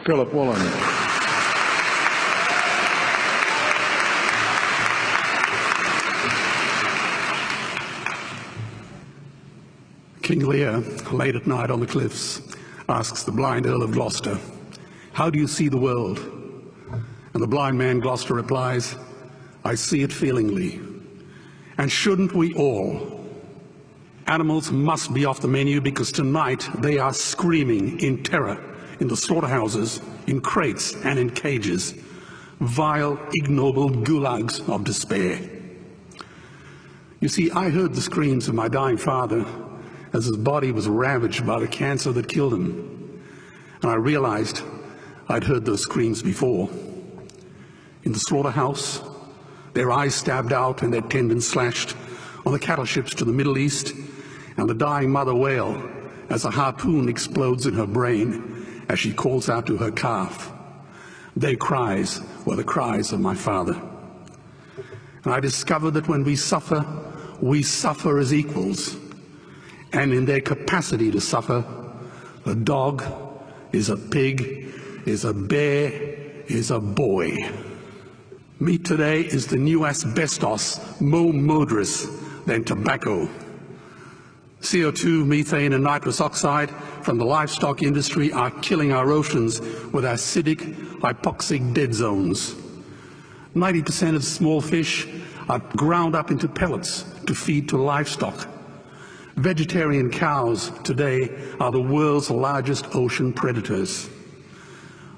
Philip Woolen. King Lear, late at night on the cliffs, asks the blind Earl of Gloucester, "How do you see the world?" And the blind man Gloucester replies, "I see it feelingly. And shouldn't we all? Animals must be off the menu because tonight they are screaming in terror in the slaughterhouses, in crates and in cages, vile, ignoble gulags of despair." You see, I heard the screams of my dying father as his body was ravaged by the cancer that killed him. And I realized I'd heard those screams before. In the slaughterhouse, their eyes stabbed out and their tendons slashed, on the cattle ships to the Middle East, and the dying mother wail as a harpoon explodes in her brain as she calls out to her calf. Their cries were the cries of my father. And I discovered that when we suffer as equals. And in their capacity to suffer, a dog is a pig, is a bear, is a boy. Meat today is the new asbestos, more murderous than tobacco. CO2, methane and nitrous oxide from the livestock industry are killing our oceans with acidic, hypoxic dead zones. 90% of small fish are ground up into pellets to feed to livestock. Vegetarian cows today are the world's largest ocean predators.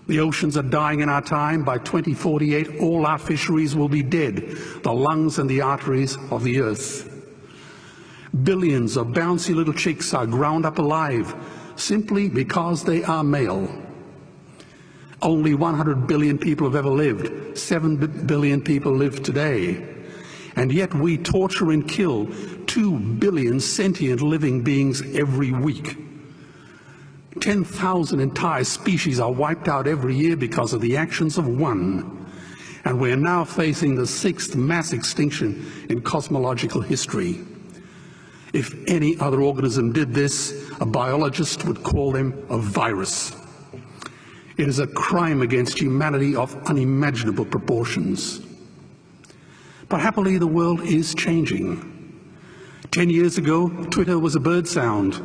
The oceans are dying in our time. By 2048, all our fisheries will be dead, the lungs and the arteries of the earth. Billions of bouncy little chicks are ground up alive simply because they are male. Only 100 billion people have ever lived. 7 billion people live today. And yet we torture and kill 2 billion sentient living beings every week. 10,000 entire species are wiped out every year because of the actions of one. And we're now facing the 6th mass extinction in cosmological history. If any other organism did this, a biologist would call them a virus. It is a crime against humanity of unimaginable proportions. But happily, the world is changing. 10 years ago, Twitter was a bird sound.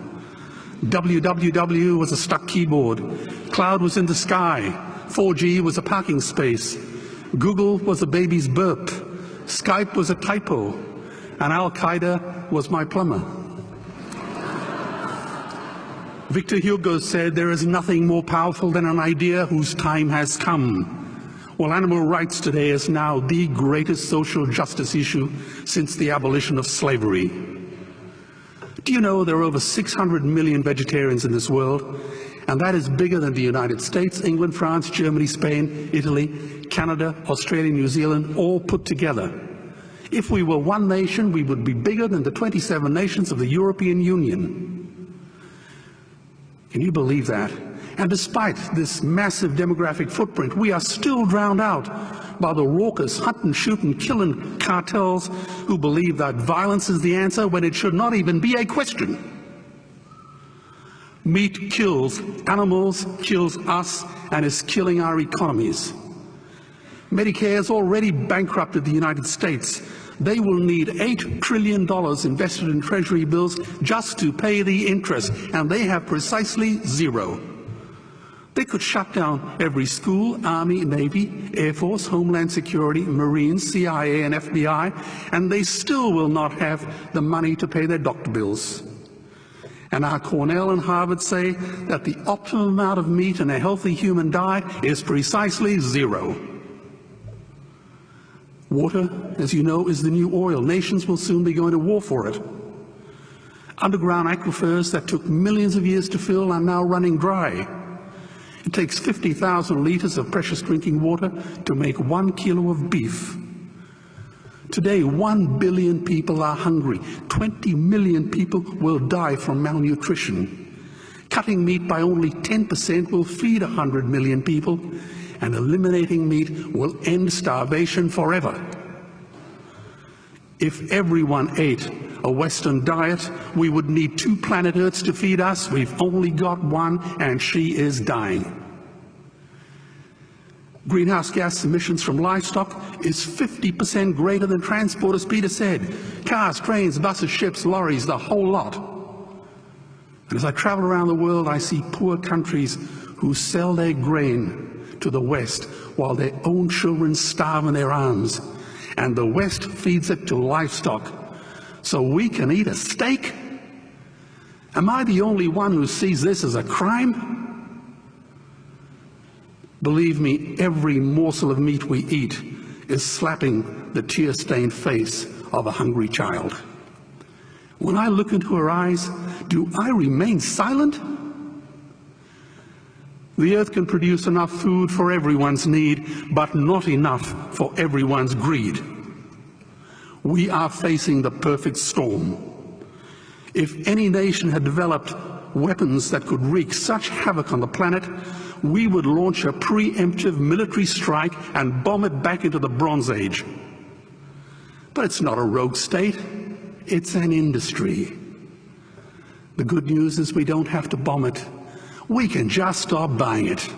www was a stuck keyboard. Cloud was in the sky. 4G was a parking space. Google was a baby's burp. Skype was a typo. And Al-Qaeda was my plumber. Victor Hugo said, "There is nothing more powerful than an idea whose time has come." Well, animal rights today is now the greatest social justice issue since the abolition of slavery. Do you know there are over 600 million vegetarians in this world? And that is bigger than the United States, England, France, Germany, Spain, Italy, Canada, Australia, New Zealand, all put together. If we were one nation, we would be bigger than the 27 nations of the European Union. Can you believe that? And despite this massive demographic footprint, we are still drowned out by the raucous hunt and shoot and killing cartels who believe that violence is the answer when it should not even be a question. Meat kills animals, kills us, and is killing our economies. Medicare has already bankrupted the United States. They will need $8 trillion invested in Treasury bills just to pay the interest, and they have precisely zero. They could shut down every school, Army, Navy, Air Force, Homeland Security, Marines, CIA, and FBI, and they still will not have the money to pay their doctor bills. And our Cornell and Harvard say that the optimum amount of meat in a healthy human diet is precisely zero. Water, as you know, is the new oil. Nations will soon be going to war for it. Underground aquifers that took millions of years to fill are now running dry. It takes 50,000 liters of precious drinking water to make 1 kilo of beef. Today, 1 billion people are hungry. 20 million people will die from malnutrition. Cutting meat by only 10% will feed 100 million people, and eliminating meat will end starvation forever. If everyone ate a Western diet, we would need 2 planet Earths to feed us. We've only got one, and she is dying. Greenhouse gas emissions from livestock is 50% greater than transport, as Peter said. Cars, trains, buses, ships, lorries, the whole lot. And as I travel around the world, I see poor countries who sell their grain to the West while their own children starve in their arms. And the West feeds it to livestock so we can eat a steak? Am I the only one who sees this as a crime? Believe me, every morsel of meat we eat is slapping the tear-stained face of a hungry child. When I look into her eyes, do I remain silent? The earth can produce enough food for everyone's need, but not enough for everyone's greed. We are facing the perfect storm. If any nation had developed weapons that could wreak such havoc on the planet, we would launch a preemptive military strike and bomb it back into the Bronze Age. But it's not a rogue state, it's an industry. The good news is we don't have to bomb it. We can just stop buying it.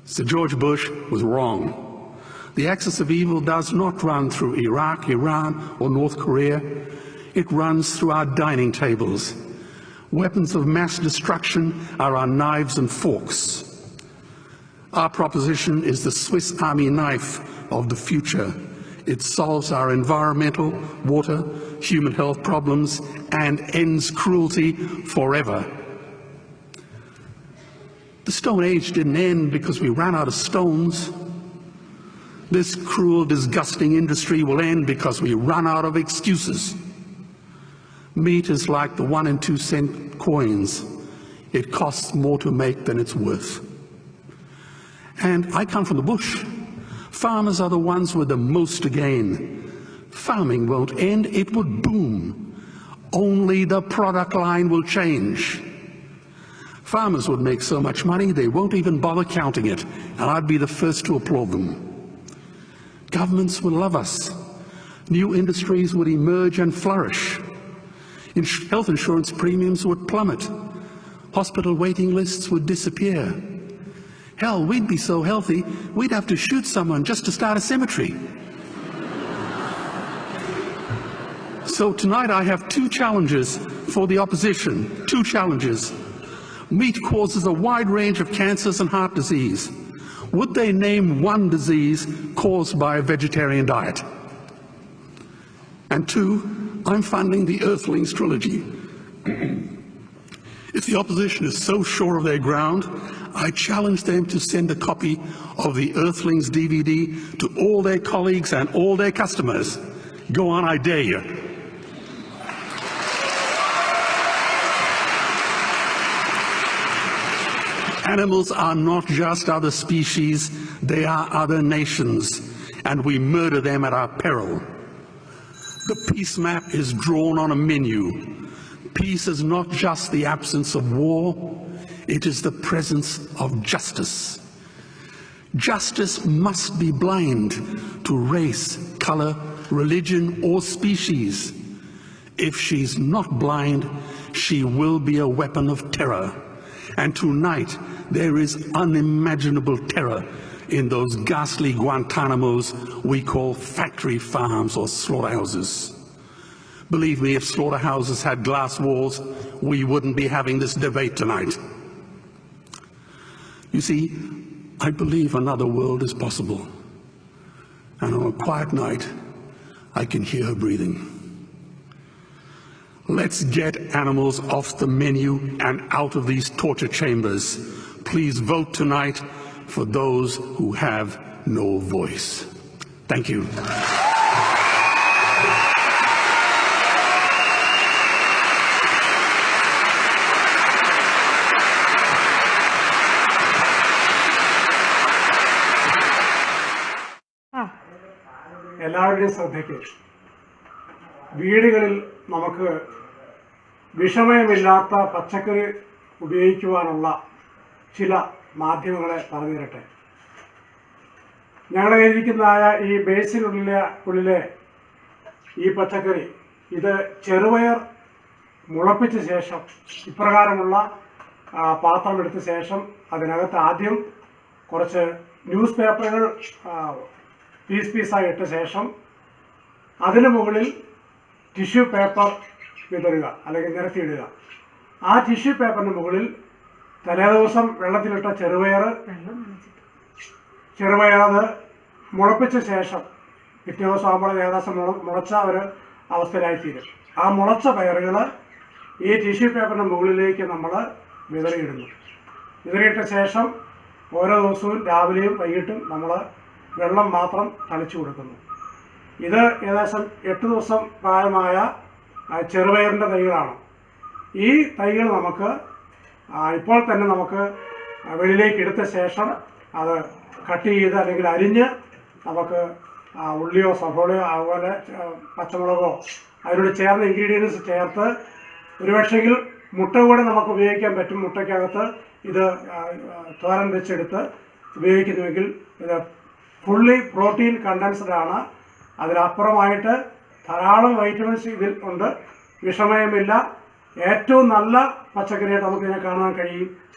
Sir George Bush was wrong. The axis of evil does not run through Iraq, Iran, or North Korea. It runs through our dining tables. Weapons of mass destruction are our knives and forks. Our proposition is the Swiss Army knife of the future. It solves our environmental, water, human health problems and ends cruelty forever. The Stone Age didn't end because we ran out of stones. This cruel, disgusting industry will end because we run out of excuses. Meat is like the 1 and 2 cent coins. It costs more to make than it's worth. And I come from the bush. Farmers are the ones with the most to gain. Farming won't end, it would boom. Only the product line will change. Farmers would make so much money they won't even bother counting it, and I'd be the first to applaud them. Governments would love us. New industries would emerge and flourish. Health insurance premiums would plummet. Hospital waiting lists would disappear. Hell, we'd be so healthy, we'd have to shoot someone just to start a cemetery. So tonight I have 2 challenges for the opposition. 2 challenges. Meat causes a wide range of cancers and heart disease. Would they name one disease caused by a vegetarian diet? And 2, I'm funding the Earthlings trilogy. If the opposition is so sure of their ground, I challenge them to send a copy of the Earthlings DVD to all their colleagues and all their customers. Go on, I dare you. Animals are not just other species, they are other nations, and we murder them at our peril. The peace map is drawn on a menu. Peace is not just the absence of war, it is the presence of justice. Justice must be blind to race, color, religion, or species. If she's not blind, she will be a weapon of terror. And tonight, there is unimaginable terror in those ghastly Guantanamos we call factory farms or slaughterhouses. Believe me, if slaughterhouses had glass walls, we wouldn't be having this debate tonight. You see, I believe another world is possible. And on a quiet night, I can hear her breathing. Let's get animals off the menu and out of these torture chambers. Please vote tonight for those who have no voice. Thank you. എല്ലാവരുടെയും ശ്രദ്ധയ്ക്ക് വീടുകളിൽ നമുക്ക് വിഷമയമില്ലാത്ത പച്ചക്കറി ഉപയോഗിക്കുവാനുള്ള ചില മാധ്യമങ്ങളെ പറഞ്ഞു തരട്ടെ. ഞങ്ങളുടെ കയ്യിലിരിക്കുന്നതായ ഈ ബേസിനുള്ളിലെ ഈ പച്ചക്കറി, ഇത് ചെറുപയർ മുളപ്പിച്ച ശേഷം ഇപ്രകാരമുള്ള പാത്രമെടുത്ത ശേഷം അതിനകത്ത് ആദ്യം കുറച്ച് ന്യൂസ് പേപ്പറുകൾ പീസായി ഇട്ട ശേഷം അതിന് മുകളിൽ ടിഷ്യൂ പേപ്പർ വിതറുക അല്ലെങ്കിൽ നിരത്തിയിടുക. ആ ടിഷ്യൂ പേപ്പറിന് മുകളിൽ തലേദിവസം വെള്ളത്തിലിട്ട ചെറുപയർ അത് മുളപ്പിച്ച ശേഷം പിറ്റേ ദിവസം ആകുമ്പോൾ ഏകദേശം മുളച്ച ഒരു അവസ്ഥയിലായിത്തീരും. ആ മുളച്ച പയറുകൾ ഈ ടിഷ്യൂ പേപ്പറിൻ്റെ മുകളിലേക്ക് നമ്മൾ വിതറിയിടുന്നു. വിതറിയിട്ട ശേഷം ഓരോ ദിവസവും രാവിലെയും വൈകിട്ടും നമ്മൾ വെള്ളം മാത്രം തളിച്ചു കൊടുക്കുന്നു. ഇത് ഏകദേശം 8 ദിവസം പ്രായമായ ചെറുപയറിൻ്റെ തൈകളാണ്. ഈ തൈകൾ നമുക്ക് ഇപ്പോൾ തന്നെ നമുക്ക് വെളിയിലേക്ക് എടുത്ത ശേഷം അത് കട്ട് ചെയ്ത് അല്ലെങ്കിൽ അരിഞ്ഞ് നമുക്ക് ഉള്ളിയോ സവോളയോ അതുപോലെ പച്ചമുളകോ അതിനോട് ചേർന്ന ഇൻഗ്രീഡിയൻസ് ചേർത്ത് ഒരുപക്ഷെങ്കിൽ മുട്ട കൂടെ നമുക്ക് ഉപയോഗിക്കാൻ പറ്റും. മുട്ടയ്ക്കകത്ത് ഇത് തോരൻ വെച്ചെടുത്ത് ഉപയോഗിക്കുന്നുവെങ്കിൽ ഇത് ഫുള്ളി പ്രോട്ടീൻ കണ്ടൻസ്ഡ് ആണ്. അതിനപ്പുറമായിട്ട് ധാരാളം വൈറ്റമിൻസ് ഇതിൽ ഉണ്ട്. വിഷമയമില്ല. ഏറ്റവും നല്ല പച്ചക്കറിയായിട്ട് നമുക്കിതിനെ കാണാൻ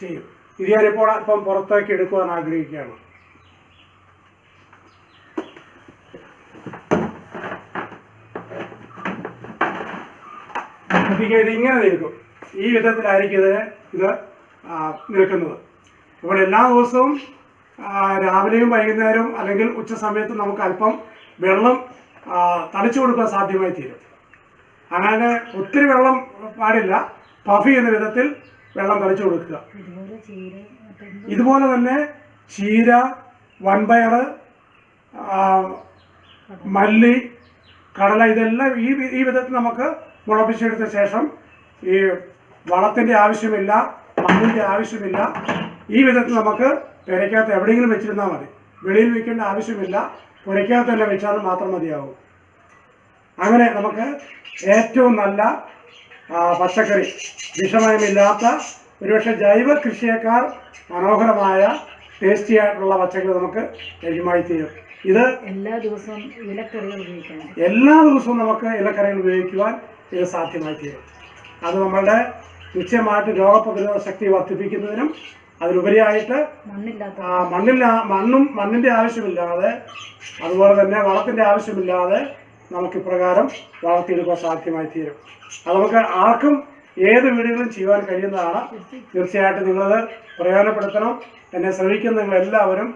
ചെയ്യും. ഇത് ഞാനിപ്പോൾ അല്പം പുറത്തേക്ക് എടുക്കുവാൻ ആഗ്രഹിക്കുകയാണ്. ഇതിങ്ങനെ നിൽക്കും. ഈ വിധത്തിലായിരിക്കും ഇത് നിൽക്കുന്നത്. ഇപ്പോൾ എല്ലാ ദിവസവും രാവിലെയും വൈകുന്നേരവും അല്ലെങ്കിൽ ഉച്ച സമയത്ത് നമുക്ക് അല്പം വെള്ളം തളിച്ചു കൊടുക്കാൻ സാധ്യമായി തീരും. അങ്ങനെ ഒത്തിരി വെള്ളം പാടില്ല. പഫ് ചെയ്യുന്ന വിധത്തിൽ വെള്ളം തളിച്ചു കൊടുക്കുക. ഇതുപോലെ തന്നെ ചീര, വൻപയർ, മല്ലി, കടല ഇതെല്ലാം ഈ വിധത്തിൽ നമുക്ക് മുളപ്പിച്ചെടുത്ത ശേഷം ഈ വളത്തിൻ്റെ ആവശ്യമില്ല, മണ്ണിൻ്റെ ആവശ്യമില്ല. ഈ വിധത്തിൽ നമുക്ക് പുരയ്ക്കകത്ത് എവിടെയെങ്കിലും വെച്ചിരുന്നാൽ മതി. വെളിയിൽ വയ്ക്കേണ്ട ആവശ്യമില്ല. പുരയ്ക്കകത്ത് തന്നെ വെച്ചാലും മാത്രം മതിയാവും. അങ്ങനെ നമുക്ക് ഏറ്റവും നല്ല പച്ചക്കറി, വിഷമയമില്ലാത്ത, ഒരുപക്ഷെ ജൈവ കൃഷിയേക്കാൾ മനോഹരമായ ടേസ്റ്റി ആയിട്ടുള്ള പച്ചക്കറി നമുക്ക് ലഭ്യമായി തീരും. ഇത് എല്ലാ ദിവസവും നമുക്ക് ഇലക്കറികൾ ഉപയോഗിക്കുവാൻ ഇത് സാധ്യമായി തീരും. അത് നമ്മളുടെ നിശ്ചയമായിട്ട് രോഗപ്രതിരോധ ശക്തി വർദ്ധിപ്പിക്കുന്നതിനും അതിലുപരിയായിട്ട് മണ്ണിൻ്റെ ആവശ്യമില്ലാതെ അതുപോലെ തന്നെ വളത്തിൻ്റെ ആവശ്യമില്ലാതെ നമുക്കിപ്രകാരം വളർത്തിയെടുക്കാൻ സാധ്യമായി തീരും. അത് നമുക്ക് ആർക്കും ഏത് വീടുകളിലും ചെയ്യുവാൻ കഴിയുന്നതാണ്. തീർച്ചയായിട്ടും നിങ്ങളത് പ്രയോജനപ്പെടുത്തണം. എന്നെ ശ്രമിക്കുന്ന നിങ്ങളെല്ലാവരും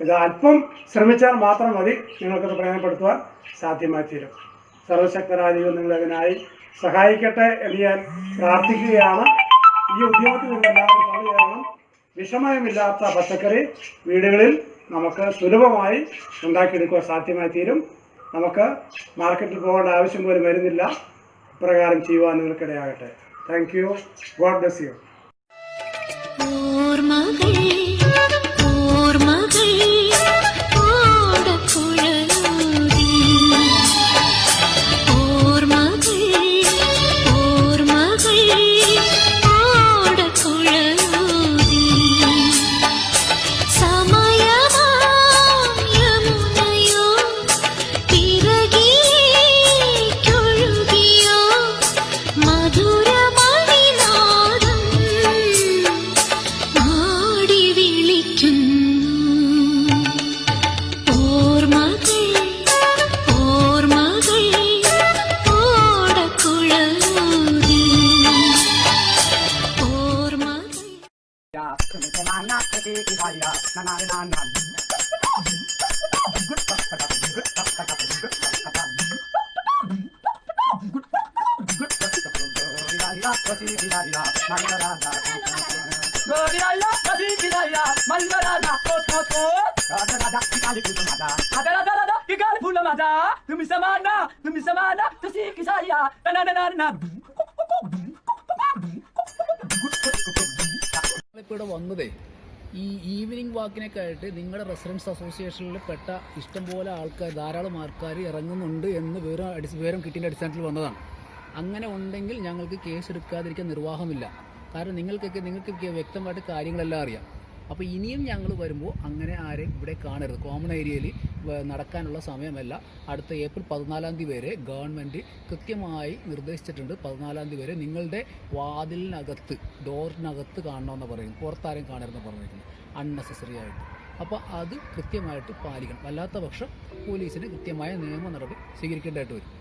ഇത് അല്പം ശ്രമിച്ചാൽ മാത്രം മതി നിങ്ങൾക്കത് പ്രയോജനപ്പെടുത്തുവാൻ സാധ്യമായി തീരും. സർവശക്തനായ ദൈവം നിങ്ങളതിനായി സഹായിക്കട്ടെ എന്ന് ഞാൻ പ്രാർത്ഥിക്കുകയാണ്. ഈ ഉദ്യമത്തിൽ നിങ്ങളെല്ലാവരും പങ്കുചേരണം. വിഷമയമില്ലാത്ത പച്ചക്കറി വീടുകളിൽ നമുക്ക് സുലഭമായി ഉണ്ടാക്കിയെടുക്കുവാൻ സാധ്യമായി തീരും. നമുക്ക് മാർക്കറ്റിൽ പോകേണ്ട ആവശ്യം പോലും വരുന്നില്ല. പ്രകാരം ചെയ്യുവാൻ നിങ്ങൾക്കിടയാകട്ടെ. Thank you. God bless you. ഇവിടെ വന്നതേ ഈ ഈവനിങ് വാക്കിനൊക്കെ ആയിട്ട് നിങ്ങളുടെ റെസിഡൻസ് അസോസിയേഷനിൽ പെട്ട ഇഷ്ടംപോലെ ആൾക്കാർ, ധാരാളം ആൾക്കാർ ഇറങ്ങുന്നുണ്ട് എന്ന് വിവരം കിട്ടിയതിൻ്റെ അടിസ്ഥാനത്തിൽ വന്നതാണ്. അങ്ങനെ ഉണ്ടെങ്കിൽ ഞങ്ങൾക്ക് കേസ് എടുക്കാതിരിക്കാൻ നിർവാഹമില്ല. കാരണം നിങ്ങൾക്ക് വ്യക്തമായിട്ട് കാര്യങ്ങളെല്ലാം അറിയാം. അപ്പോൾ ഇനിയും ഞങ്ങൾ വരുമ്പോൾ അങ്ങനെ ആരെയും ഇവിടെ കാണരുത്. കോമൺ ഏരിയയിൽ നടക്കാനുള്ള സമയമല്ല. അടുത്ത ഏപ്രിൽ 14 വരെ ഗവൺമെൻറ് കൃത്യമായി നിർദ്ദേശിച്ചിട്ടുണ്ട്. 14 വരെ നിങ്ങളുടെ വാതിലിനകത്ത്, ഡോറിനകത്ത് കാണണമെന്ന് പറയും. പുറത്താരെയും കാണരുതെന്ന് പറഞ്ഞിരിക്കുന്നു, അൺനെസസറി ആയിട്ട്. അപ്പോൾ അത് കൃത്യമായിട്ട് പാലിക്കണം. അല്ലാത്ത പക്ഷം പോലീസിന് കൃത്യമായ നിയമ നടപടി സ്വീകരിക്കേണ്ടതായിട്ട് വരും.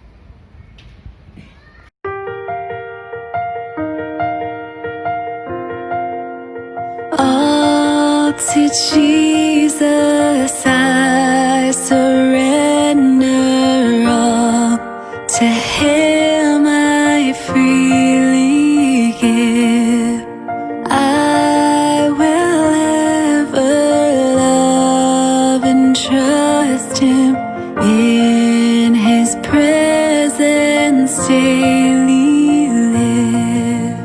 All to Jesus I surrender, all to Him I freely give. I will ever love and trust Him, in His presence daily live.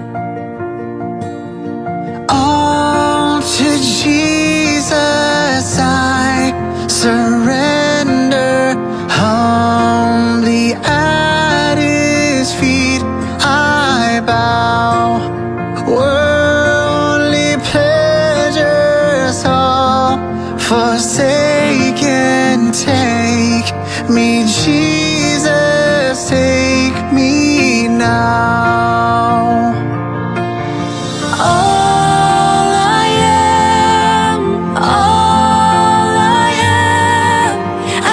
All to Jesus I surrender, humbly at His feet I bow. Worldly pleasures all forsaken, take me, Jesus, take me now. All I am,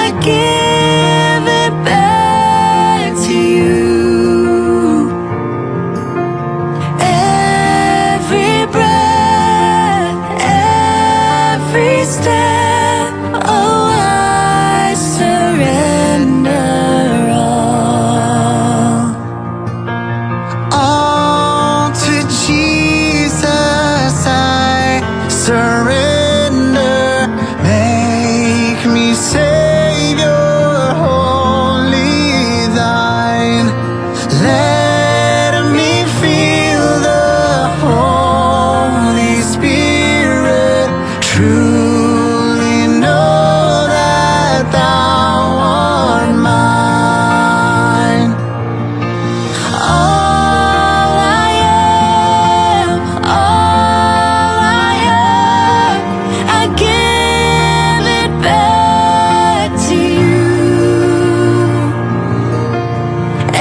I give it back to you. Every breath, every step, oh, I surrender all. All to Jesus I surrender, make me Savior, wholly thine. Let me feel the Holy Spirit, truly know that thou art mine. All I am, I give it back to you.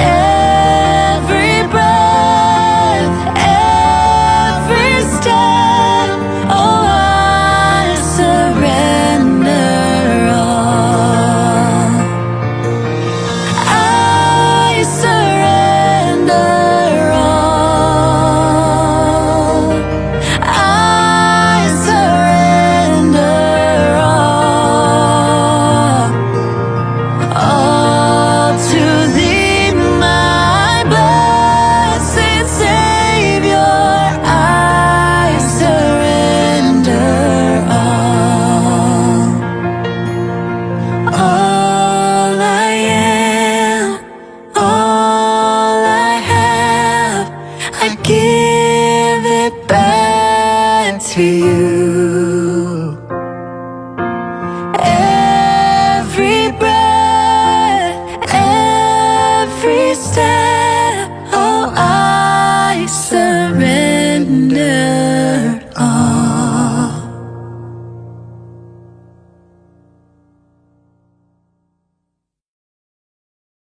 Every breath, every step, oh, I surrender all. I surrender all. I surrender all to Thee, my blessed Savior. I surrender all. All I am, all I have, I give it back to you. Every breath, every step, oh, I surrender